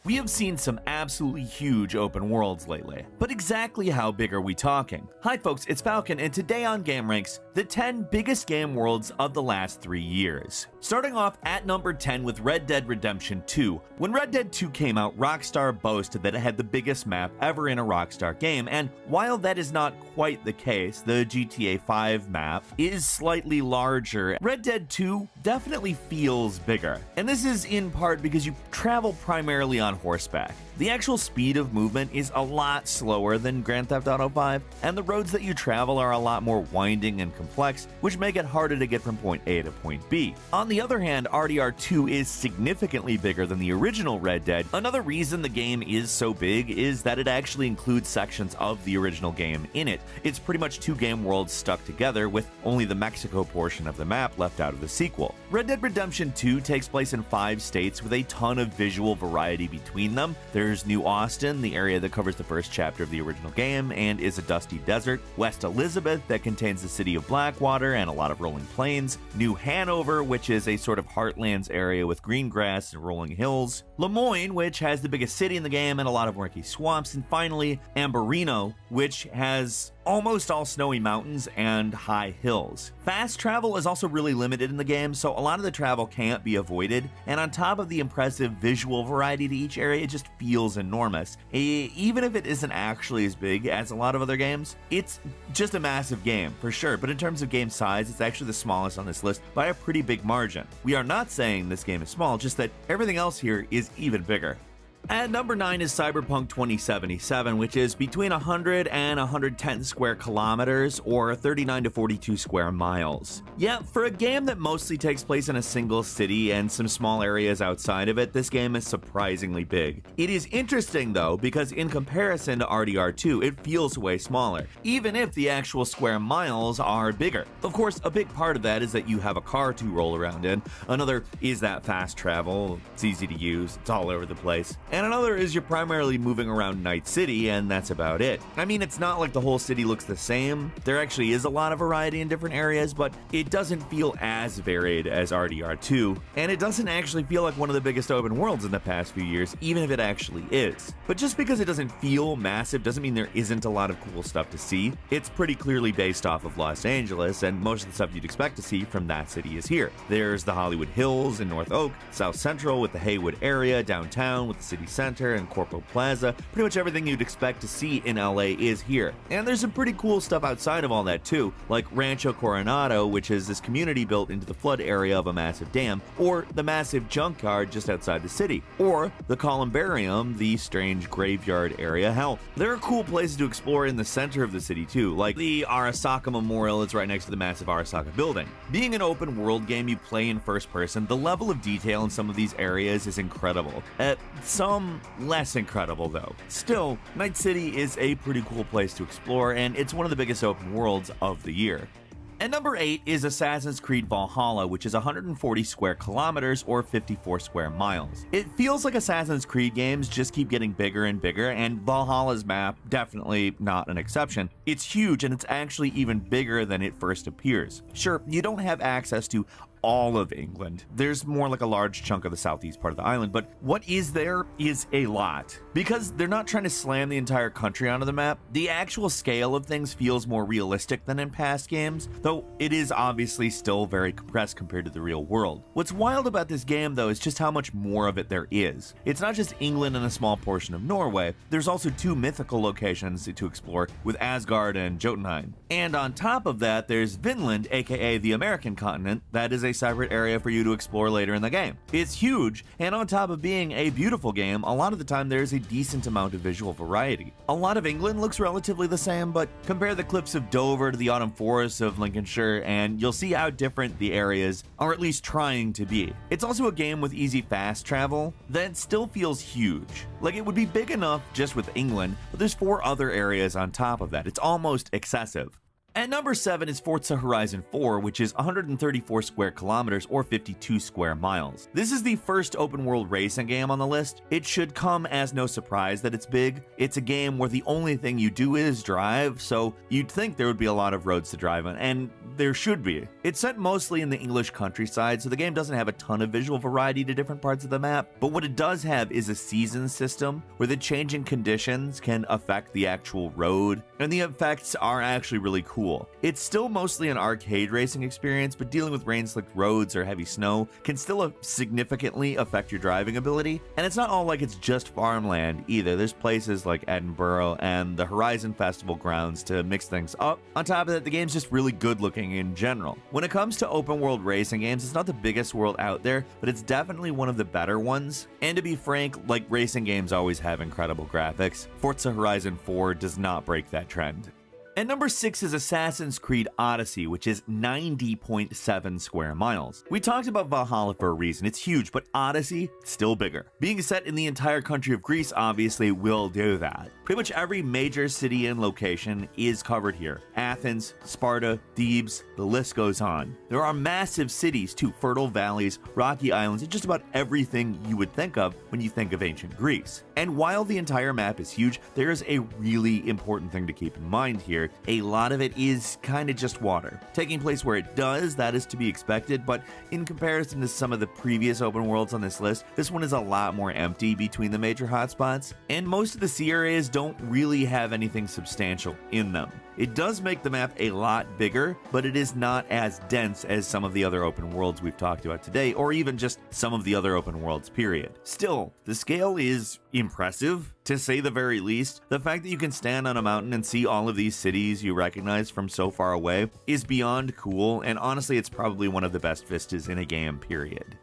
We have seen some absolutely huge open worlds lately, but exactly how big are we talking? Hi folks, it's Falcon, and today on GameRanks, the 10 biggest game worlds of the last 3 years. Starting off at number 10 with Red Dead Redemption 2. When Red Dead 2 came out, Rockstar boasted that it had the biggest map ever in a Rockstar game, and while that is not quite the case, the GTA 5 map is slightly larger. Red Dead 2 definitely feels bigger, and this is in part because you travel primarily on horseback. The actual speed of movement is a lot slower than Grand Theft Auto 5, and the roads that you travel are a lot more winding and complex, which make it harder to get from point A to point B. On the other hand, RDR2 is significantly bigger than the original Red Dead. Another reason the game is so big is that it actually includes sections of the original game in it. It's pretty much 2 game worlds stuck together, with only the Mexico portion of the map left out of the sequel. Red Dead Redemption 2 takes place in 5 states with a ton of visual variety between them. There's New Austin, the area that covers the first chapter of the original game and is a dusty desert. West Elizabeth, that contains the city of Blackwater and a lot of rolling plains. New Hanover, which is a sort of heartlands area with green grass and rolling hills. Lemoyne, which has the biggest city in the game and a lot of murky swamps. And finally, Ambarino, which has almost all snowy mountains and high hills. Fast travel is also really limited in the game, so a lot of the travel can't be avoided, and on top of the impressive visual variety to each area, it just feels enormous. Even if it isn't actually as big as a lot of other games, it's just a massive game, for sure, but in terms of game size, it's actually the smallest on this list by a pretty big margin. We are not saying this game is small, just that everything else here is even bigger. At number 9 is Cyberpunk 2077, which is between 100 and 110 square kilometers, or 39 to 42 square miles. Yeah, for a game that mostly takes place in a single city and some small areas outside of it, this game is surprisingly big. It is interesting though, because in comparison to RDR2, it feels way smaller, even if the actual square miles are bigger. Of course, a big part of that is that you have a car to roll around in. Another is that fast travel. It's easy to use, it's all over the place. And another is you're primarily moving around Night City, and that's about it. I mean, it's not like the whole city looks the same. There actually is a lot of variety in different areas, but it doesn't feel as varied as RDR2, and it doesn't actually feel like one of the biggest open worlds in the past few years, even if it actually is. But just because it doesn't feel massive doesn't mean there isn't a lot of cool stuff to see. It's pretty clearly based off of Los Angeles, and most of the stuff you'd expect to see from that city is here. There's the Hollywood Hills in North Oak, South Central with the Haywood area, downtown with the city center and Corpo Plaza. Pretty much everything you'd expect to see in LA is here. And there's some pretty cool stuff outside of all that too, like Rancho Coronado, which is this community built into the flood area of a massive dam, or the massive junkyard just outside the city, or the Columbarium, the strange graveyard area. Hell, there are cool places to explore in the center of the city too, like the Arasaka Memorial is right next to the massive Arasaka building. Being an open world game you play in first person, the level of detail in some of these areas is incredible. Some less incredible though. Still, Night City is a pretty cool place to explore, and it's one of the biggest open worlds of the year. At number 8 is Assassin's Creed Valhalla, which is 140 square kilometers or 54 square miles. It feels like Assassin's Creed games just keep getting bigger and bigger, and Valhalla's map definitely not an exception. It's huge, and it's actually even bigger than it first appears. Sure, you don't have access to all of England. There's more like a large chunk of the southeast part of the island, but what is there is a lot. Because they're not trying to slam the entire country onto the map, the actual scale of things feels more realistic than in past games, though it is obviously still very compressed compared to the real world. What's wild about this game though is just how much more of it there is. It's not just England and a small portion of Norway, there's also 2 mythical locations to explore with Asgard and Jotunheim. And on top of that, there's Vinland, aka the American continent, that is a separate area for you to explore later in the game. It's huge, and on top of being a beautiful game, a lot of the time there's a decent amount of visual variety. A lot of England looks relatively the same, but compare the cliffs of Dover to the autumn forests of Lincolnshire, and you'll see how different the areas are at least trying to be. It's also a game with easy fast travel that still feels huge. Like it would be big enough just with England, but there's 4 other areas on top of that. It's almost excessive. At number 7 is Forza Horizon 4, which is 134 square kilometers or 52 square miles. This is the first open world racing game on the list. It should come as no surprise that it's big. It's a game where the only thing you do is drive, so you'd think there would be a lot of roads to drive on, and there should be. It's set mostly in the English countryside, so the game doesn't have a ton of visual variety to different parts of the map, but what it does have is a season system where the changing conditions can affect the actual road, and the effects are actually really cool. It's still mostly an arcade racing experience, but dealing with rain-slicked roads or heavy snow can still significantly affect your driving ability, and it's not all like it's just farmland either. There's places like Edinburgh and the Horizon Festival grounds to mix things up. On top of that, the game's just really good looking in general. When it comes to open world racing games, it's not the biggest world out there, but it's definitely one of the better ones. And to be frank, like racing games always have incredible graphics, Forza Horizon 4 does not break that trend. At number 6 is Assassin's Creed Odyssey, which is 90.7 square miles. We talked about Valhalla for a reason, it's huge, but Odyssey, still bigger. Being set in the entire country of Greece obviously will do that. Pretty much every major city and location is covered here. Athens, Sparta, Thebes, the list goes on. There are massive cities too, fertile valleys, rocky islands, and just about everything you would think of when you think of ancient Greece. And while the entire map is huge, there is a really important thing to keep in mind here. A lot of it is kind of just water. Taking place where it does, that is to be expected, but in comparison to some of the previous open worlds on this list, this one is a lot more empty between the major hotspots, and most of the sea areas don't really have anything substantial in them. It does make the map a lot bigger, but it is not as dense as some of the other open worlds we've talked about today, or even just some of the other open worlds, period. Still, the scale is impressive, to say the very least. The fact that you can stand on a mountain and see all of these cities you recognize from so far away is beyond cool, and honestly, it's probably one of the best vistas in a game, period.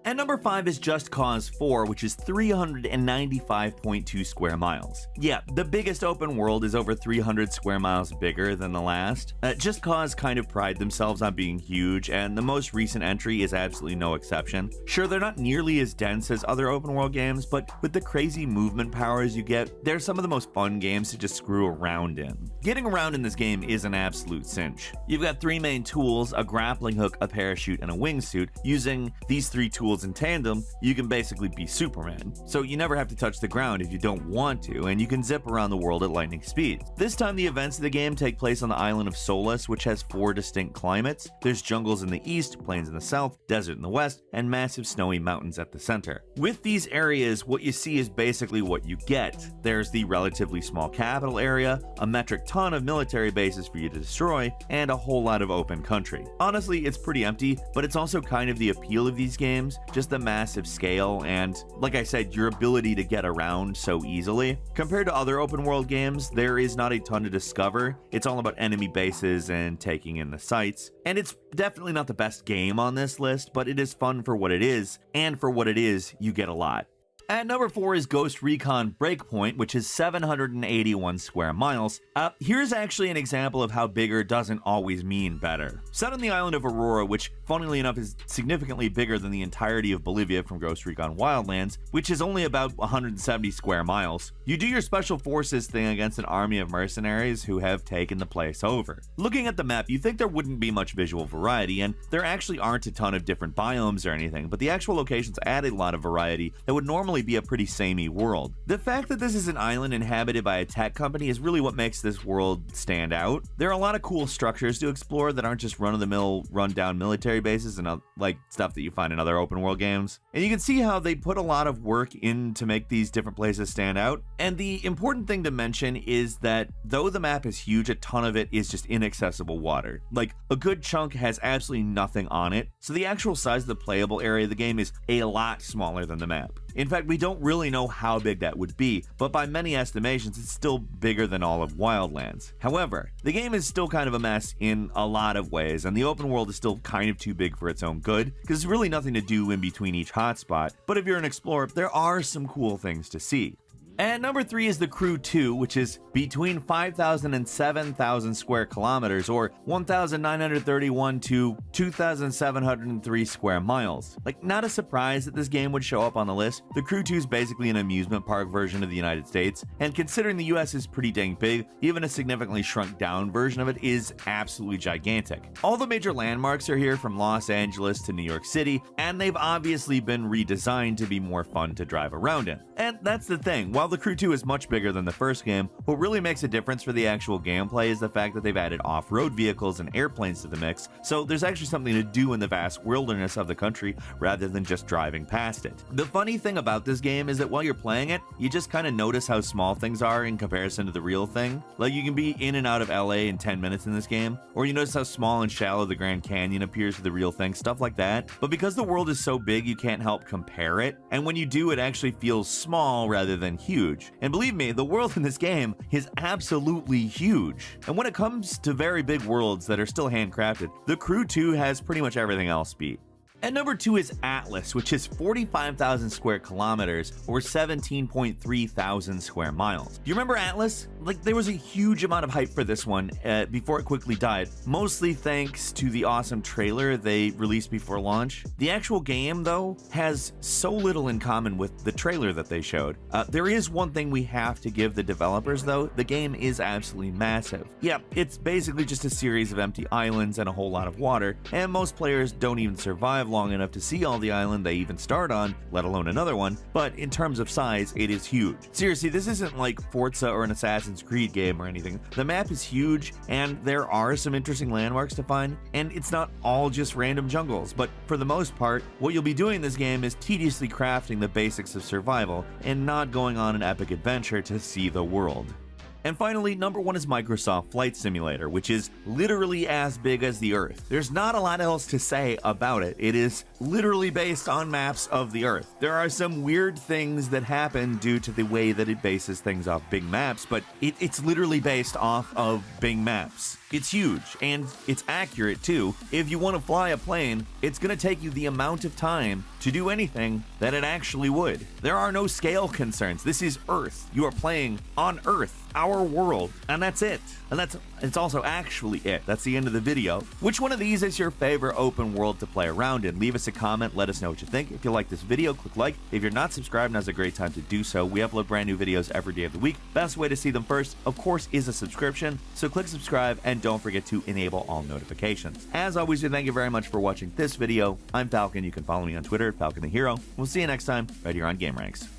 At number 5 is Just Cause 4, which is 395.2 square miles. Yeah, the biggest open world is over 300 square miles bigger than the last. Just Cause kind of pride themselves on being huge, and the most recent entry is absolutely no exception. Sure, they're not nearly as dense as other open world games, but with the crazy movement powers you get, they're some of the most fun games to just screw around in. Getting around in this game is an absolute cinch. You've got 3 main tools, a grappling hook, a parachute, and a wingsuit. Using these 3 tools in tandem, you can basically be Superman. So you never have to touch the ground if you don't want to, and you can zip around the world at lightning speed. This time the events of the game take place on the island of Solus, which has 4 distinct climates. There's jungles in the east, plains in the south, desert in the west, and massive snowy mountains at the center. With these areas, what you see is basically what you get. There's the relatively small capital area, a metric ton of military bases for you to destroy, and a whole lot of open country. Honestly, it's pretty empty, but it's also kind of the appeal of these games, just the massive scale and, like I said, your ability to get around so easily. Compared to other open world games, there is not a ton to discover. It's all about enemy bases and taking in the sights. And it's definitely not the best game on this list, but it is fun for what it is, and for what it is, you get a lot. At number 4 is Ghost Recon Breakpoint, which is 781 square miles. Here's actually an example of how bigger doesn't always mean better. Set on the island of Aurora, which funnily enough is significantly bigger than the entirety of Bolivia from Ghost Recon Wildlands, which is only about 170 square miles. You do your special forces thing against an army of mercenaries who have taken the place over. Looking at the map, you think there wouldn't be much visual variety, and there actually aren't a ton of different biomes or anything, but the actual locations add a lot of variety that would normally be a pretty samey world. The fact that this is an island inhabited by a tech company is really what makes this world stand out. There are a lot of cool structures to explore that aren't just run-of-the-mill, run-down military bases and like stuff that you find in other open world games. And you can see how they put a lot of work in to make these different places stand out. And the important thing to mention is that though the map is huge, a ton of it is just inaccessible water. Like, a good chunk has absolutely nothing on it, so the actual size of the playable area of the game is a lot smaller than the map. In fact, we don't really know how big that would be, but by many estimations, it's still bigger than all of Wildlands. However, the game is still kind of a mess in a lot of ways, and the open world is still kind of too big for its own good, because there's really nothing to do in between each hotspot, but if you're an explorer, there are some cool things to see. And number 3 is the Crew 2, which is between 5,000 and 7,000 square kilometers, or 1,931 to 2,703 square miles. Like, not a surprise that this game would show up on the list. The Crew 2 is basically an amusement park version of the United States, and considering the US is pretty dang big, even a significantly shrunk down version of it is absolutely gigantic. All the major landmarks are here, from Los Angeles to New York City, and they've obviously been redesigned to be more fun to drive around in. And that's the thing, while the Crew 2 is much bigger than the first game, what really makes a difference for the actual gameplay is the fact that they've added off-road vehicles and airplanes to the mix, so there's actually something to do in the vast wilderness of the country rather than just driving past it. The funny thing about this game is that while you're playing it, you just kind of notice how small things are in comparison to the real thing. Like, you can be in and out of LA in 10 minutes in this game, or you notice how small and shallow the Grand Canyon appears to the real thing, stuff like that. But because the world is so big, you can't help compare it, and when you do, it actually feels small rather than huge. And believe me, the world in this game is absolutely huge. And when it comes to very big worlds that are still handcrafted, the Crew 2 has pretty much everything else beat. And number 2 is Atlas, which is 45,000 square kilometers, or 17.3 thousand square miles. Do you remember Atlas? Like, there was a huge amount of hype for this one before it quickly died, mostly thanks to the awesome trailer they released before launch. The actual game, though, has so little in common with the trailer that they showed. There is one thing we have to give the developers, though. The game is absolutely massive. Yeah, it's basically just a series of empty islands and a whole lot of water, and most players don't even survive long enough to see all the island they even start on, let alone another one, but in terms of size, it is huge. Seriously, this isn't like Forza or an Assassin's Creed game or anything. The map is huge, and there are some interesting landmarks to find, and it's not all just random jungles, but for the most part, what you'll be doing in this game is tediously crafting the basics of survival, and not going on an epic adventure to see the world. And finally, number 1 is Microsoft Flight Simulator, which is literally as big as the Earth. There's not a lot else to say about it. It is literally based on maps of the Earth. There are some weird things that happen due to the way that it bases things off big maps, but it's literally based off of big maps. It's huge, and it's accurate too. If you want to fly a plane, it's going to take you the amount of time to do anything that it actually would. There are no scale concerns. This is Earth. You are playing on Earth, our world, and that's it. And it's also actually it. That's the end of the video. Which one of these is your favorite open world to play around in? Leave us a comment, let us know what you think. If you like this video, click like. If you're not subscribed, now's a great time to do so. We upload brand new videos every day of the week. Best way to see them first, of course, is a subscription. So click subscribe and don't forget to enable all notifications. As always, we thank you very much for watching this video. I'm Falcon. You can follow me on Twitter at Falcon the Hero. We'll see you next time right here on GameRanks.